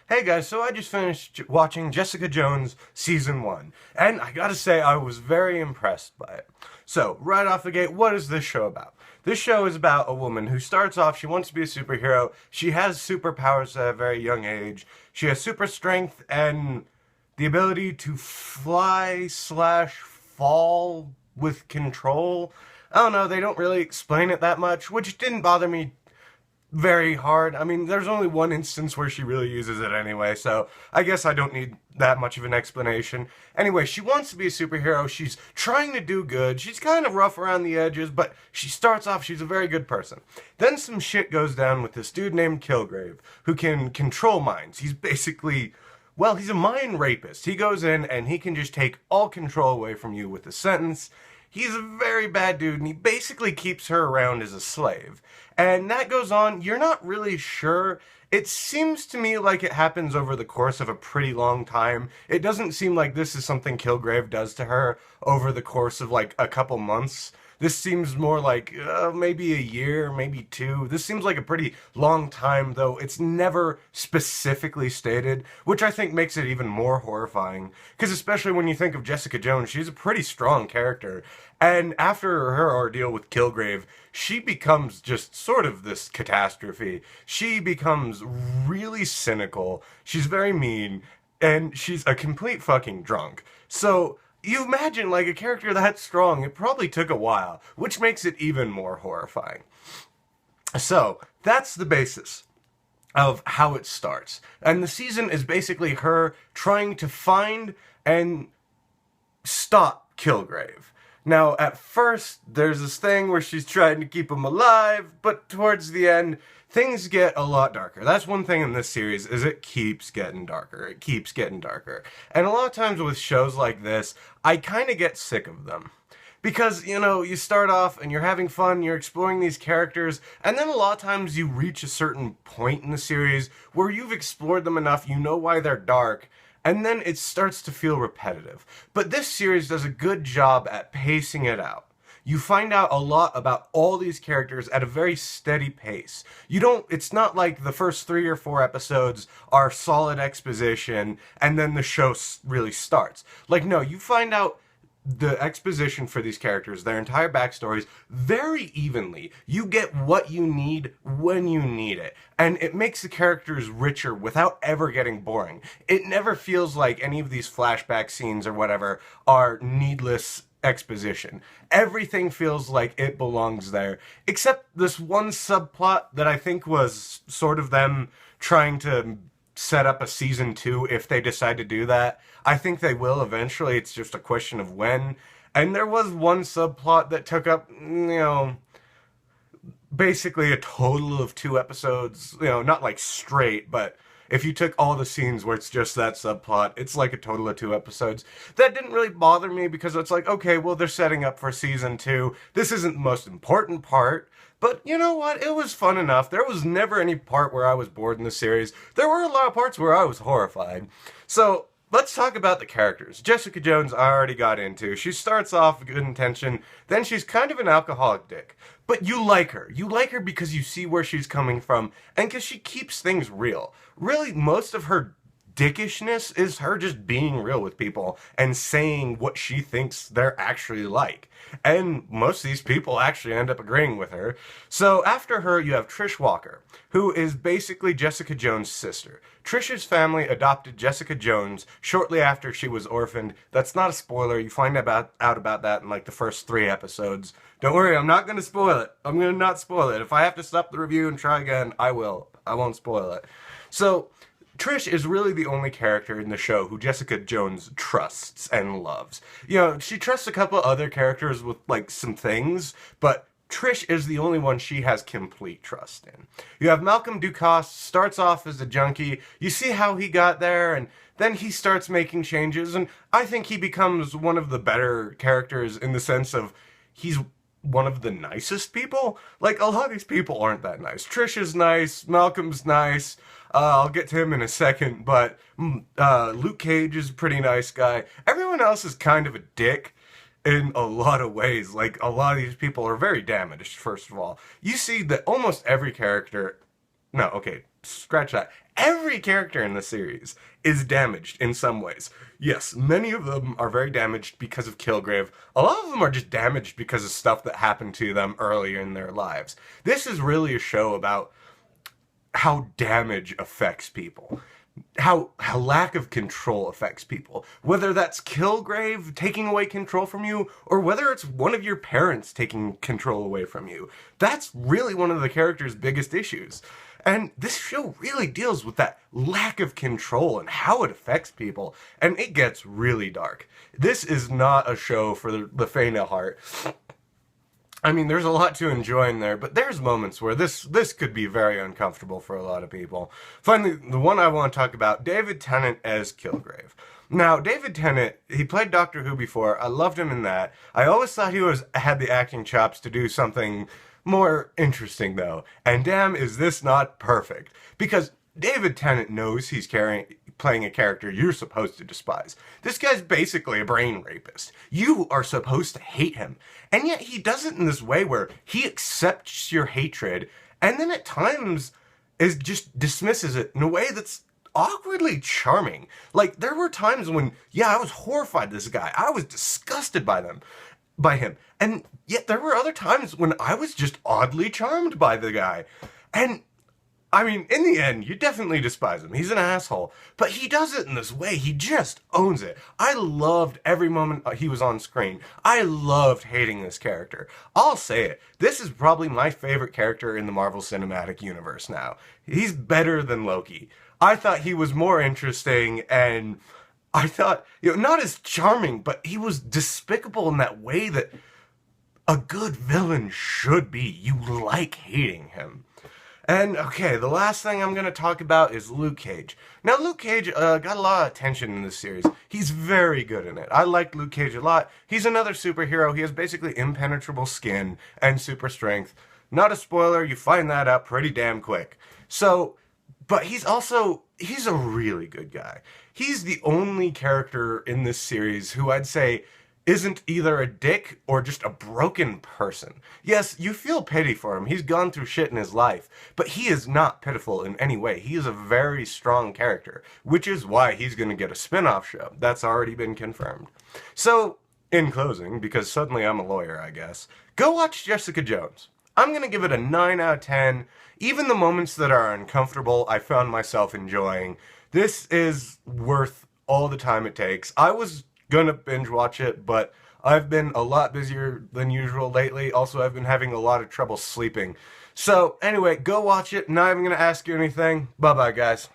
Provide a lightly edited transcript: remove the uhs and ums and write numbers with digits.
Hey guys, so I just finished watching Jessica Jones Season 1, and I gotta say I was very impressed by it. So, right off the gate, what is this show about? This show is about a woman who starts off, she wants to be a superhero, she has superpowers at a very young age, she has super strength and the ability to fly slash fall with control. I don't know, they don't really explain it that much, which didn't bother me very hard. I mean, there's only one instance where she really uses it anyway, so I guess I don't need that much of an explanation. Anyway, she wants to be a superhero. She's trying to do good. She's kind of rough around the edges, but she starts off, she's a very good person. Then some shit goes down with this dude named Kilgrave, who can control minds. He's basically, well, he's a mind rapist. He goes in and he can just take all control away from you with a sentence. He's a very bad dude, and he basically keeps her around as a slave. And that goes on, you're not really sure. It seems to me like it happens over the course of a pretty long time. It doesn't seem like this is something Kilgrave does to her over the course of like a couple months. This seems more like maybe a year, maybe two. This seems like a pretty long time, though it's never specifically stated, which I think makes it even more horrifying. Because especially when you think of Jessica Jones, she's a pretty strong character. And after her ordeal with Kilgrave, she becomes just sort of this catastrophe. She becomes really cynical. She's very mean, and she's a complete fucking drunk. So you imagine, like, a character that strong, it probably took a while, which makes it even more horrifying. So, that's the basis of how it starts. And the season is basically her trying to find and stop Kilgrave. Now, at first, there's this thing where she's trying to keep him alive, but towards the end, things get a lot darker. That's one thing in this series, is it keeps getting darker. It keeps getting darker. And a lot of times with shows like this, I kind of get sick of them. Because, you know, you start off and you're having fun, you're exploring these characters, and then a lot of times you reach a certain point in the series where you've explored them enough, you know why they're dark, and then it starts to feel repetitive. But this series does a good job at pacing it out. You find out a lot about all these characters at a very steady pace. It's not like the first 3 or 4 episodes are solid exposition and then the show really starts. Like, no, you find out the exposition for these characters, their entire backstories, very evenly. You get what you need when you need it. And it makes the characters richer without ever getting boring. It never feels like any of these flashback scenes or whatever are needless exposition. Everything feels like it belongs there, except this one subplot that I think was sort of them trying to set up a season 2 if they decide to do that. I think they will eventually. It's just a question of when. And there was one subplot that took up, basically a total of 2 episodes. Not like straight, but if you took all the scenes where it's just that subplot, it's like a total of 2 episodes. That didn't really bother me because it's like, okay, well, they're setting up for season 2. This isn't the most important part. But you know what? It was fun enough. There was never any part where I was bored in the series. There were a lot of parts where I was horrified. So, let's talk about the characters. Jessica Jones I already got into. She starts off with good intention, then she's kind of an alcoholic dick. But you like her. You like her because you see where she's coming from, and because she keeps things real. Really, most of her dickishness is her just being real with people and saying what she thinks they're actually like. And most of these people actually end up agreeing with her. So after her, you have Trish Walker, who is basically Jessica Jones' sister. Trish's family adopted Jessica Jones shortly after she was orphaned. That's not a spoiler. You find out about that in like the first 3 episodes. Don't worry, I'm not going to spoil it. I'm going to not spoil it. If I have to stop the review and try again, I will. I won't spoil it. So, Trish is really the only character in the show who Jessica Jones trusts and loves. She trusts a couple other characters with, like, some things, but Trish is the only one she has complete trust in. You have Malcolm Ducasse, starts off as a junkie. You see how he got there, and then he starts making changes, and I think he becomes one of the better characters in the sense of he's one of the nicest people. Like, a lot of these people aren't that nice. Trish is nice, Malcolm's nice, I'll get to him in a second, but Luke Cage is a pretty nice guy. Everyone else is kind of a dick in a lot of ways. Like, a lot of these people are very damaged, first of all. You see that almost every character... No, okay, scratch that. Every character in the series is damaged in some ways. Yes, many of them are very damaged because of Kilgrave. A lot of them are just damaged because of stuff that happened to them earlier in their lives. This is really a show about how damage affects people. How lack of control affects people. Whether that's Kilgrave taking away control from you, or whether it's one of your parents taking control away from you. That's really one of the character's biggest issues. And this show really deals with that lack of control and how it affects people. And it gets really dark. This is not a show for the faint of heart. I mean, there's a lot to enjoy in there, but there's moments where this could be very uncomfortable for a lot of people. Finally, the one I want to talk about, David Tennant as Kilgrave. Now, David Tennant, he played Doctor Who before. I loved him in that. I always thought he had the acting chops to do something more interesting, though. And damn, is this not perfect. Because David Tennant knows he's playing a character you're supposed to despise. This guy's basically a brain rapist. You are supposed to hate him. And yet he does it in this way where he accepts your hatred and then at times just dismisses it in a way that's awkwardly charming. Like, there were times when, yeah, I was horrified of this guy. I was disgusted by him. And yet there were other times when I was just oddly charmed by the guy. And I mean, in the end, you definitely despise him. He's an asshole. But he does it in this way. He just owns it. I loved every moment he was on screen. I loved hating this character. I'll say it. This is probably my favorite character in the Marvel Cinematic Universe now. He's better than Loki. I thought he was more interesting, and I thought, not as charming, but he was despicable in that way that a good villain should be. You like hating him. And, okay, the last thing I'm going to talk about is Luke Cage. Now, Luke Cage got a lot of attention in this series. He's very good in it. I liked Luke Cage a lot. He's another superhero. He has basically impenetrable skin and super strength. Not a spoiler, you find that out pretty damn quick. So, but he's a really good guy. He's the only character in this series who I'd say isn't either a dick or just a broken person. Yes, you feel pity for him. He's gone through shit in his life, but he is not pitiful in any way. He is a very strong character, which is why he's going to get a spin-off show. That's already been confirmed. So, in closing, because suddenly I'm a lawyer, I guess, go watch Jessica Jones. I'm going to give it a 9 out of 10. Even the moments that are uncomfortable, I found myself enjoying. This is worth all the time it takes. I was gonna binge watch it, but I've been a lot busier than usual lately. Also, I've been having a lot of trouble sleeping. So, anyway, go watch it. Not even gonna ask you anything. Bye-bye, guys.